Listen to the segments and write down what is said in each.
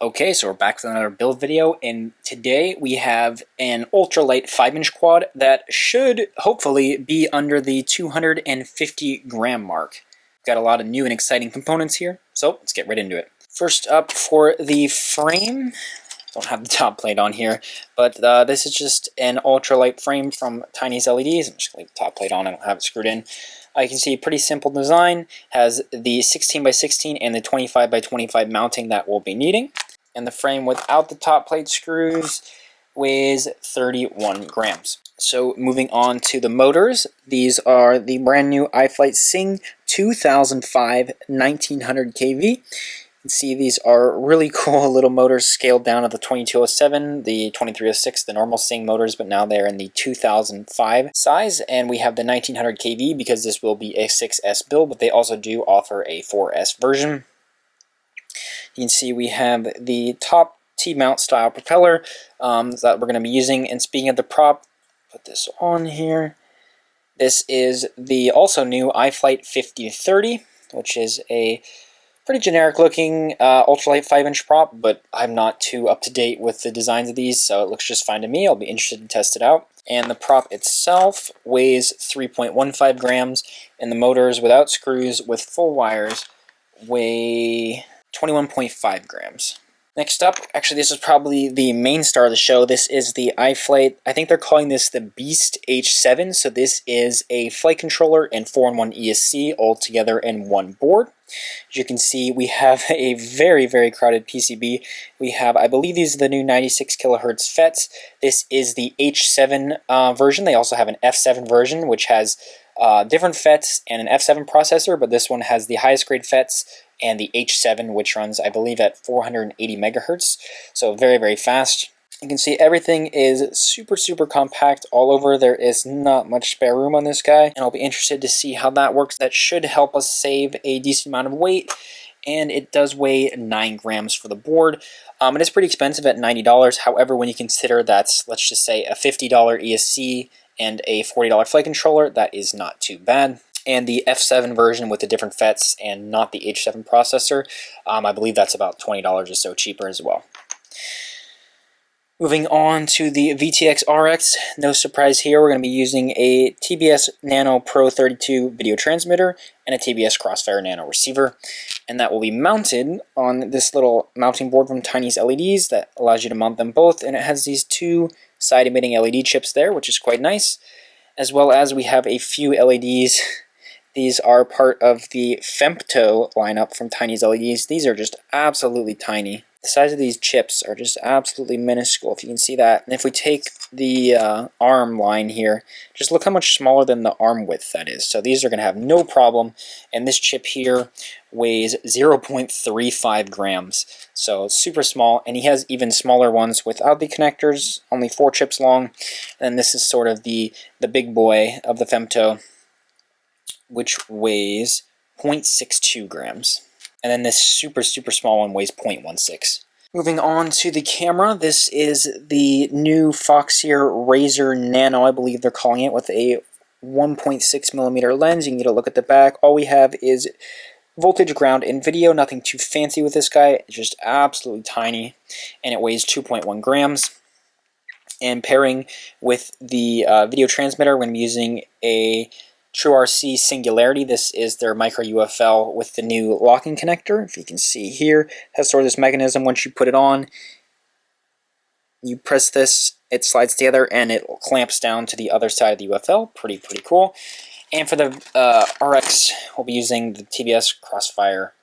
Okay, so we're back with another build video, and today we have an ultralight 5-inch quad that should hopefully be under the 250 gram mark. Got a lot of new and exciting components here, so let's get right into it. First up, for the frame, don't have the top plate on here, but this is just an ultralight frame from Tiny's LEDs. I'm just going to leave the top plate on, I don't have it screwed in. You can see pretty simple design, has the 16x16 and the 25x25 mounting that we'll be needing. And the frame without the top plate screws weighs 31 grams. So moving on to the motors, these are the brand new iFlight Sing 2005 1900 kV. You can see these are really cool little motors scaled down to the 2207, the 2306, the normal Sing motors, but now they're in the 2005 size. And we have the 1900 kV because this will be a 6S build, but they also do offer a 4S version. You can see we have the top T-mount style propeller that we're going to be using. And speaking of the prop, put this on here. This is the also new iFlight 5030, which is a pretty generic looking ultralight 5-inch prop, but I'm not too up to date with the designs of these, so it looks just fine to me. I'll be interested to test it out. And the prop itself weighs 3.15 grams, and the motors without screws with full wires weigh 21.5 grams. Next up, actually this is probably the main star of the show. This is the iFlight, I think they're calling this the Beast H7. So this is a flight controller and 4-in-1 ESC all together in one board. As you can see, we have a very, very crowded PCB. We have, I believe these are the new 96 kilohertz FETs. This is the H7 version. They also have an F7 version, which has different FETs and an F7 processor, but this one has the highest grade FETs and the H7, which runs, I believe, at 480 megahertz. So very, very fast. You can see everything is super, super compact all over. There is not much spare room on this guy, and I'll be interested to see how that works. That should help us save a decent amount of weight, and it does weigh 9 grams for the board. It is pretty expensive at $90. However, when you consider that's, let's just say, a $50 ESC and a $40 flight controller, that is not too bad. And the F7 version with the different FETs and not the H7 processor, I believe that's about $20 or so cheaper as well. Moving on to the VTX RX, no surprise here, we're going to be using a TBS Nano Pro 32 video transmitter and a TBS Crossfire Nano receiver. And that will be mounted on this little mounting board from Tiny's LEDs that allows you to mount them both. And it has these two side emitting LED chips there, which is quite nice. As well as we have a few LEDs. These are part of the Femto lineup from Tiny's LEDs. These are just absolutely tiny. The size of these chips are just absolutely minuscule, if you can see that. And if we take the arm line here, just look how much smaller than the arm width that is. So these are going to have no problem. And this chip here weighs 0.35 grams. So it's super small. And he has even smaller ones without the connectors, only 4 chips long. And this is sort of the big boy of the Femto, which weighs 0.62 grams. And then this super, super small one weighs 0.16. Moving on to the camera, this is the new Foxeer Razor Nano, I believe they're calling it, with a 1.6 millimeter lens. You can get a look at the back. All we have is voltage, ground, and video. Nothing too fancy with this guy. It's just absolutely tiny, and it weighs 2.1 grams. And pairing with the video transmitter, we're going to be using a TrueRC Singularity. This is their micro UFL with the new locking connector. If you can see here, it has sort of this mechanism. Once you put it on, you press this, it slides together, and it clamps down to the other side of the UFL. Pretty cool. And for the RX, we'll be using the TBS Crossfire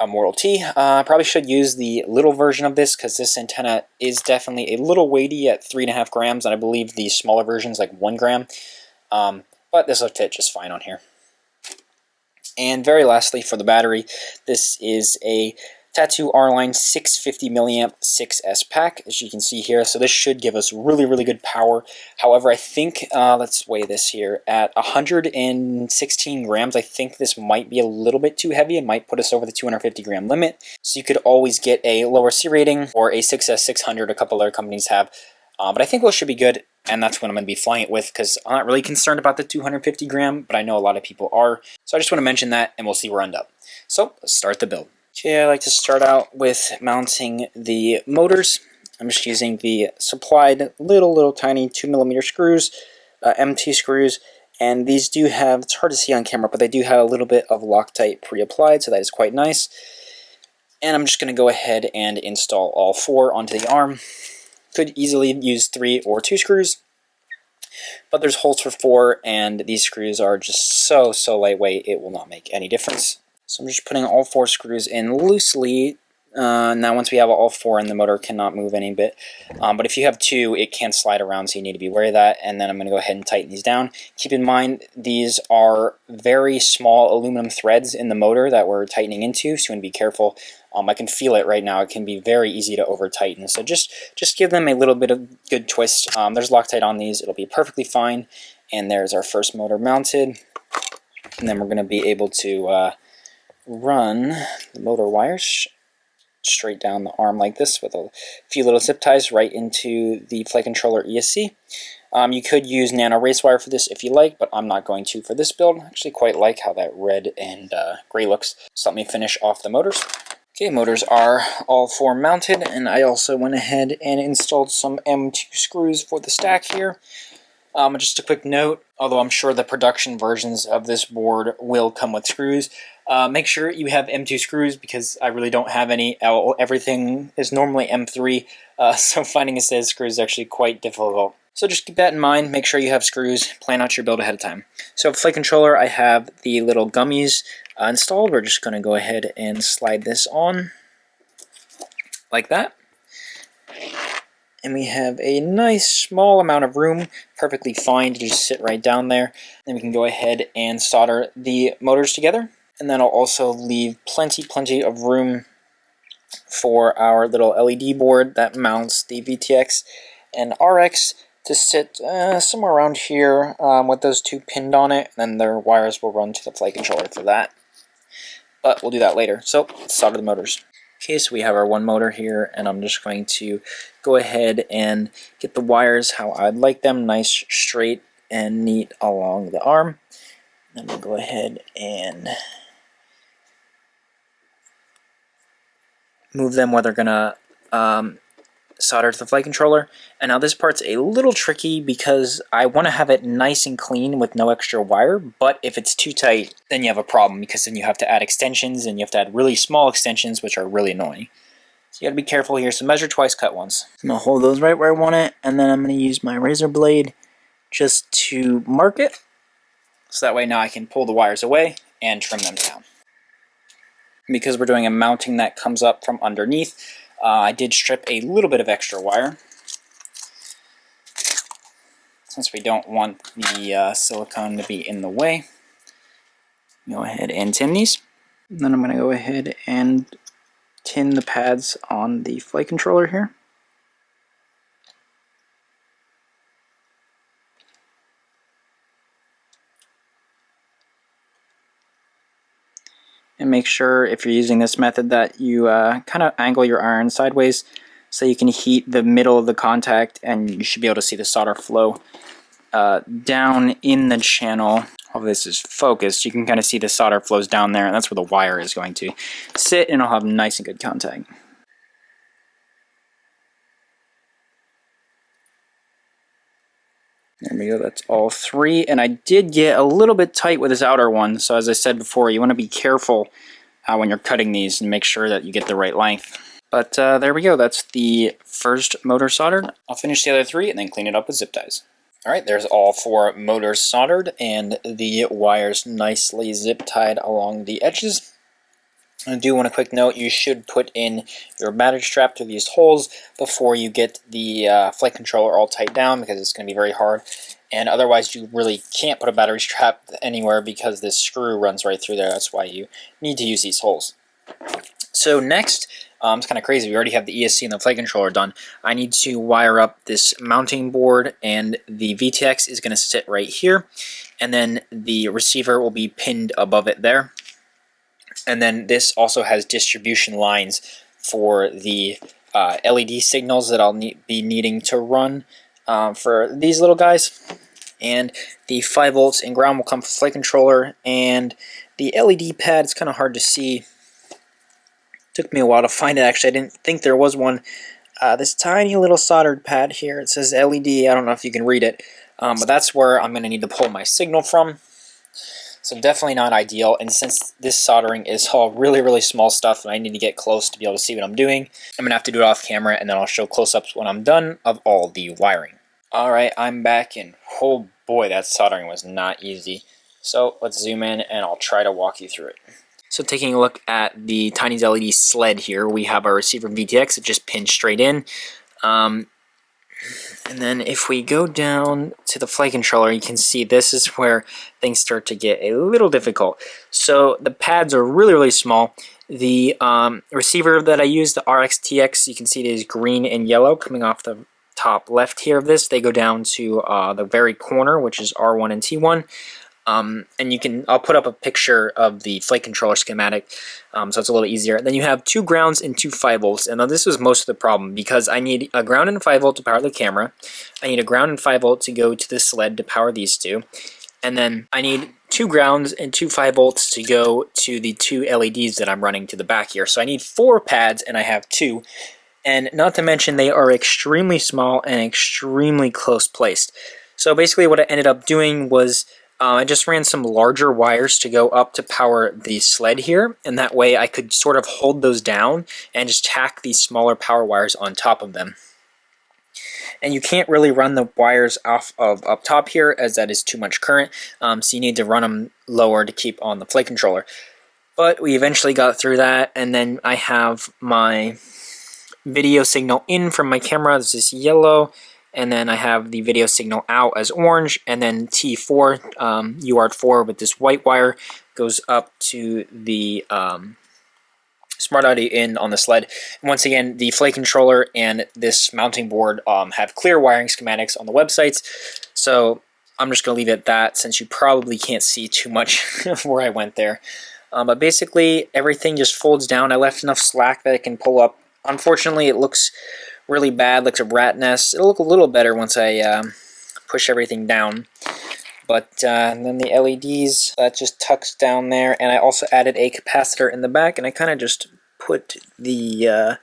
Mortal T. I probably should use the little version of this because this antenna is definitely a little weighty at 3.5 grams, and I believe the smaller version is like 1 gram. But this will fit just fine on here. And very lastly, for the battery, this is a Tattoo R-Line 650 milliamp 6S pack, as you can see here. So this should give us really, really good power. However, I think, let's weigh this here, at 116 grams, I think this might be a little bit too heavy. It might put us over the 250 gram limit. So you could always get a lower C rating or a 6S 600, a couple other companies have. But I think those should be good, and that's what I'm going to be flying it with, because I'm not really concerned about the 250 gram, but I know a lot of people are. So I just want to mention that, and we'll see where I end up. So let's start the build. Okay, I like to start out with mounting the motors. I'm just using the supplied little tiny 2mm screws, MT screws, and these do have, it's hard to see on camera, but they do have a little bit of Loctite pre-applied, so that is quite nice. And I'm just going to go ahead and install all 4 onto the arm. Could easily use 3 or 2 screws, but there's holes for 4, and these screws are just so lightweight, it will not make any difference. So I'm just putting all 4 screws in loosely. Now once we have all 4 in, the motor cannot move any bit. But if you have 2, it can slide around, so you need to be wary of that. And then I'm going to go ahead and tighten these down. Keep in mind, these are very small aluminum threads in the motor that we're tightening into, so you want to be careful. I can feel it right now. It can be very easy to over-tighten. So just give them a little bit of good twist. There's Loctite on these. It'll be perfectly fine. And there's our first motor mounted. And then we're going to be able to run the motor wires straight down the arm like this with a few little zip ties right into the flight controller ESC. You could use nano race wire for this if you like, but I'm not going to for this build. I actually quite like how that red and gray looks. So let me finish off the motors. Okay, motors are all 4 mounted, and I also went ahead and installed some M2 screws for the stack here. Just a quick note, although I'm sure the production versions of this board will come with screws, make sure you have M2 screws because I really don't have any. Everything is normally M3, so finding a set of screws is actually quite difficult. So just keep that in mind, make sure you have screws, plan out your build ahead of time. So for flight controller, I have the little gummies installed. We're just going to go ahead and slide this on like that. And we have a nice small amount of room, perfectly fine to just sit right down there. Then we can go ahead and solder the motors together. And then I'll also leave plenty of room for our little LED board that mounts the VTX and RX to sit somewhere around here with those 2 pinned on it. And then their wires will run to the flight controller for that. But we'll do that later. So let's solder the motors. Okay, so we have our 1 motor here, and I'm just going to go ahead and get the wires how I'd like them, nice, straight, and neat along the arm. Then we'll go ahead and move them where they're gonna solder to the flight controller. And now this part's a little tricky because I want to have it nice and clean with no extra wire, but if it's too tight, then you have a problem because then you have to add extensions, and you have to add really small extensions, which are really annoying. So you gotta be careful here. So measure twice, cut once. I'm gonna hold those right where I want it, and then I'm gonna use my razor blade just to mark it. So that way now I can pull the wires away and trim them down. Because we're doing a mounting that comes up from underneath, I did strip a little bit of extra wire, since we don't want the silicone to be in the way. Go ahead and tin these. And then I'm going to go ahead and tin the pads on the flight controller here. And make sure, if you're using this method, that you kind of angle your iron sideways so you can heat the middle of the contact, and you should be able to see the solder flow down in the channel. All this is focused. You can kind of see the solder flows down there, and that's where the wire is going to sit, and it'll have nice and good contact. There we go, that's all 3, and I did get a little bit tight with this outer one, so as I said before, you want to be careful when you're cutting these and make sure that you get the right length. But there we go, that's the first motor soldered. I'll finish the other 3 and then clean it up with zip ties. Alright, there's all 4 motors soldered and the wires nicely zip tied along the edges. I do want a quick note, you should put in your battery strap through these holes before you get the flight controller all tight down, because it's going to be very hard. And otherwise you really can't put a battery strap anywhere because this screw runs right through there. That's why you need to use these holes. So next, it's kind of crazy, we already have the ESC and the flight controller done. I need to wire up this mounting board, and the VTX is going to sit right here. And then the receiver will be pinned above it there. And then this also has distribution lines for the LED signals that I'll be needing to run for these little guys. And the 5 volts and ground will come from the flight controller. And the LED pad is kind of hard to see. Took me a while to find it, actually. I didn't think there was one. This tiny little soldered pad here, it says LED. I don't know if you can read it, but that's where I'm going to need to pull my signal from. So definitely not ideal, and since this soldering is all really small stuff and I need to get close to be able to see what I'm doing, I'm going to have to do it off camera, and then I'll show close-ups when I'm done of all the wiring. Alright, I'm back, and oh boy, that soldering was not easy. So let's zoom in and I'll try to walk you through it. So taking a look at the Tiny LED sled here, we have our receiver VTX. It just pins straight in. And then if we go down to the flight controller, you can see this is where things start to get a little difficult. So the pads are really small. The receiver that I use, the RCAddict, you can see it is green and yellow coming off the top left here of this. They go down to the very corner, which is R1 and T1. And I'll put up a picture of the flight controller schematic, so it's a little easier. Then you have 2 grounds and 2 5 volts, and now this was most of the problem because I need a ground and 5 volt to power the camera. I need a ground and 5 volt to go to the sled to power these two, and then I need 2 grounds and 2 5 volts to go to the 2 LEDs that I'm running to the back here. So I need 4 pads, and I have 2. And not to mention they are extremely small and extremely close placed. So basically what I ended up doing was I just ran some larger wires to go up to power the sled here, and that way I could sort of hold those down and just tack these smaller power wires on top of them. And you can't really run the wires off of up top here, as that is too much current, so you need to run them lower to keep on the flight controller. But we eventually got through that, and then I have my video signal in from my camera. This is yellow. And then I have the video signal out as orange, and then T4, UART4 with this white wire goes up to the smart audio in on the sled. And once again, the flight controller and this mounting board have clear wiring schematics on the websites, so I'm just going to leave it at that since you probably can't see too much where I went there. But basically, everything just folds down. I left enough slack that it can pull up. Unfortunately, it looks really bad, looks a rat nest. It'll look a little better once I push everything down. But then the LEDs, that just tucks down there, and I also added a capacitor in the back, and I kind of just put the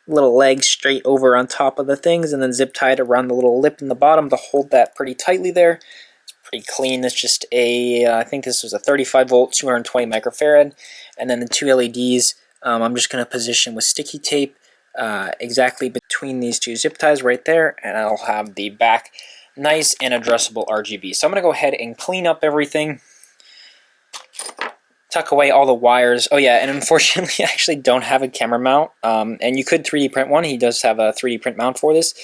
little legs straight over on top of the things, and then zip tied around the little lip in the bottom to hold that pretty tightly there. It's pretty clean. It's just a, I think this was a 35 volt, 220 microfarad, and then the 2 LEDs, I'm just going to position with sticky tape exactly between these 2 zip ties right there, and I'll have the back nice and addressable RGB. So I'm going to go ahead and clean up everything, tuck away all the wires. Oh yeah, and unfortunately I actually don't have a camera mount, and you could 3D print one. He does have a 3D print mount for this,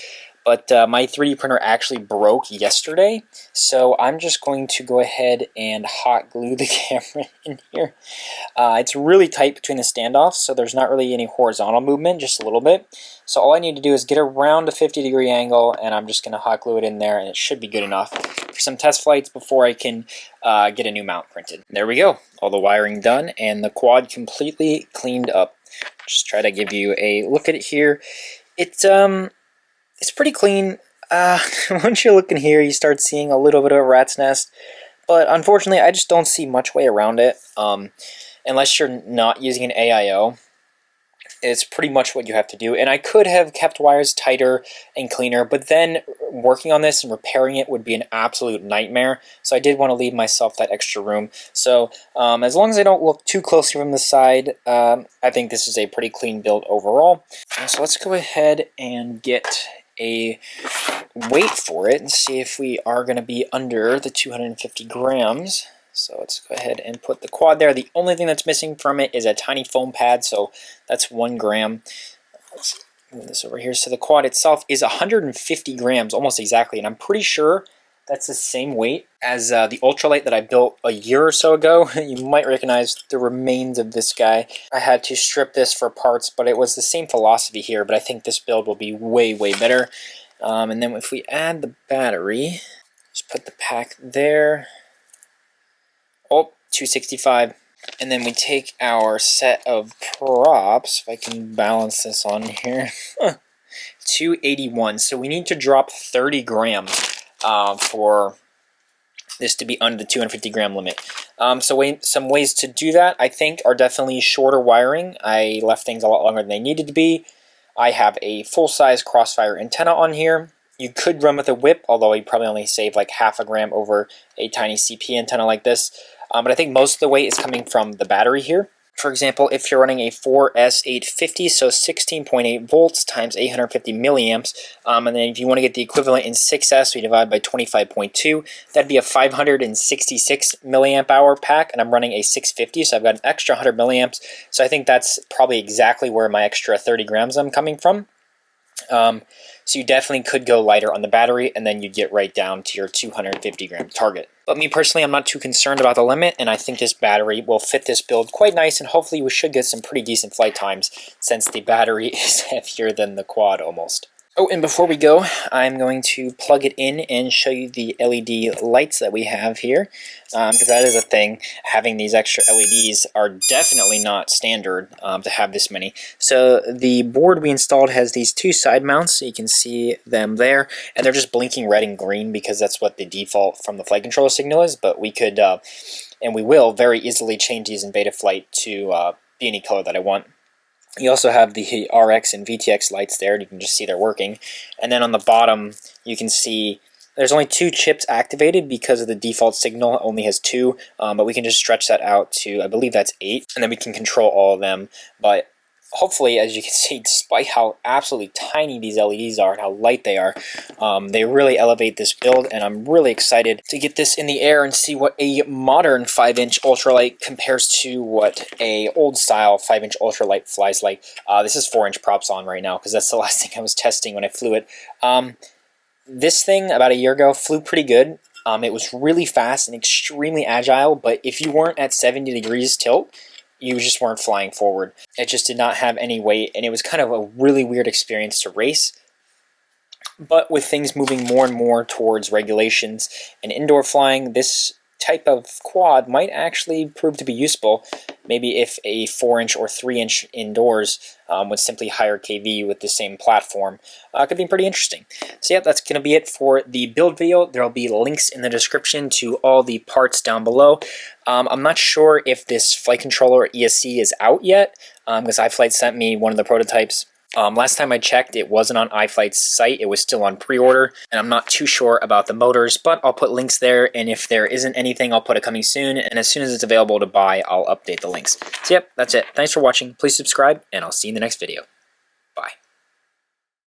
but my 3D printer actually broke yesterday, so I'm just going to go ahead and hot glue the camera in here. It's really tight between the standoffs, so there's not really any horizontal movement, just a little bit. So all I need to do is get around a 50-degree angle, and I'm just going to hot glue it in there, and it should be good enough for some test flights before I can get a new mount printed. There we go. All the wiring done, and the quad completely cleaned up. Just try to give you a look at it here. It's pretty clean. Once you look in here, you start seeing a little bit of a rat's nest, but unfortunately, I just don't see much way around it. Unless you're not using an AIO, it's pretty much what you have to do. And I could have kept wires tighter and cleaner, but then working on this and repairing it would be an absolute nightmare. So I did want to leave myself that extra room. So as long as I don't look too closely from the side, I think this is a pretty clean build overall. So let's go ahead and get a weight for it and see if we are going to be under the 250 grams. So let's go ahead and put the quad there. The only thing that's missing from it is a tiny foam pad, so that's 1 gram. Let's move this over here. So the quad itself is 150 grams, almost exactly, and I'm pretty sure that's the same weight as the Ultralight that I built a year or so ago. You might recognize the remains of this guy. I had to strip this for parts, but it was the same philosophy here, but I think this build will be way better. And then if we add the battery, just put the pack there. Oh, 265. And then we take our set of props, if I can balance this on here, 281. So we need to drop 30 grams for this to be under the 250 gram limit. Some ways to do that, I think, are definitely shorter wiring. I left things a lot longer than they needed to be. I have a full-size Crossfire antenna on here. You could run with a whip, although you probably only save like half a gram over a tiny CP antenna like this. But I think most of the weight is coming from the battery here. For example, if you're running a 4S850, so 16.8 volts times 850 milliamps, and then if you want to get the equivalent in 6S, we divide by 25.2, that'd be a 566 milliamp hour pack, and I'm running a 650, so I've got an extra 100 milliamps, so I think that's probably exactly where my extra 30 grams I'm coming from. So you definitely could go lighter on the battery, and then you'd get right down to your 250 gram target. But me personally, I'm not too concerned about the limit, and I think this battery will fit this build quite nice, and hopefully we should get some pretty decent flight times since the battery is heavier than the quad almost. Oh, and before we go, I'm going to plug it in and show you the LED lights that we have here, because that is a thing. Having these extra LEDs are definitely not standard to have this many. So the board we installed has these two side mounts, so you can see them there, and they're just blinking red and green because that's what the default from the flight controller signal is, but we could, and we will, very easily change these in beta flight to be any color that I want. You also have the RX and VTX lights there, and you can just see they're working. And then on the bottom, you can see there's only 2 chips activated because of the default signal only has 2, but we can just stretch that out to, I believe that's 8, and then we can control all of them. But hopefully, as you can see, despite how absolutely tiny these LEDs are and how light they are, they really elevate this build, and I'm really excited to get this in the air and see what a modern 5-inch ultralight compares to what a old style 5-inch ultralight flies like. This is 4-inch props on right now because that's the last thing I was testing when I flew it. This thing, about a year ago, flew pretty good. It was really fast and extremely agile, but if you weren't at 70 degrees tilt, you just weren't flying forward. It just did not have any weight, and it was kind of a really weird experience to race. But with things moving more and more towards regulations and indoor flying, this type of quad might actually prove to be useful. Maybe if a 4-inch or 3-inch indoors with simply higher KV with the same platform could be pretty interesting. So yeah, that's going to be it for the build video. There will be links in the description to all the parts down below. I'm not sure if this flight controller ESC is out yet, because iFlight sent me one of the prototypes. Last time I checked, it wasn't on iFlight's site. It was still on pre-order, and I'm not too sure about the motors, but I'll put links there, and if there isn't anything, I'll put it coming soon, and as soon as it's available to buy, I'll update the links. So yep, that's it. Thanks for watching. Please subscribe, and I'll see you in the next video.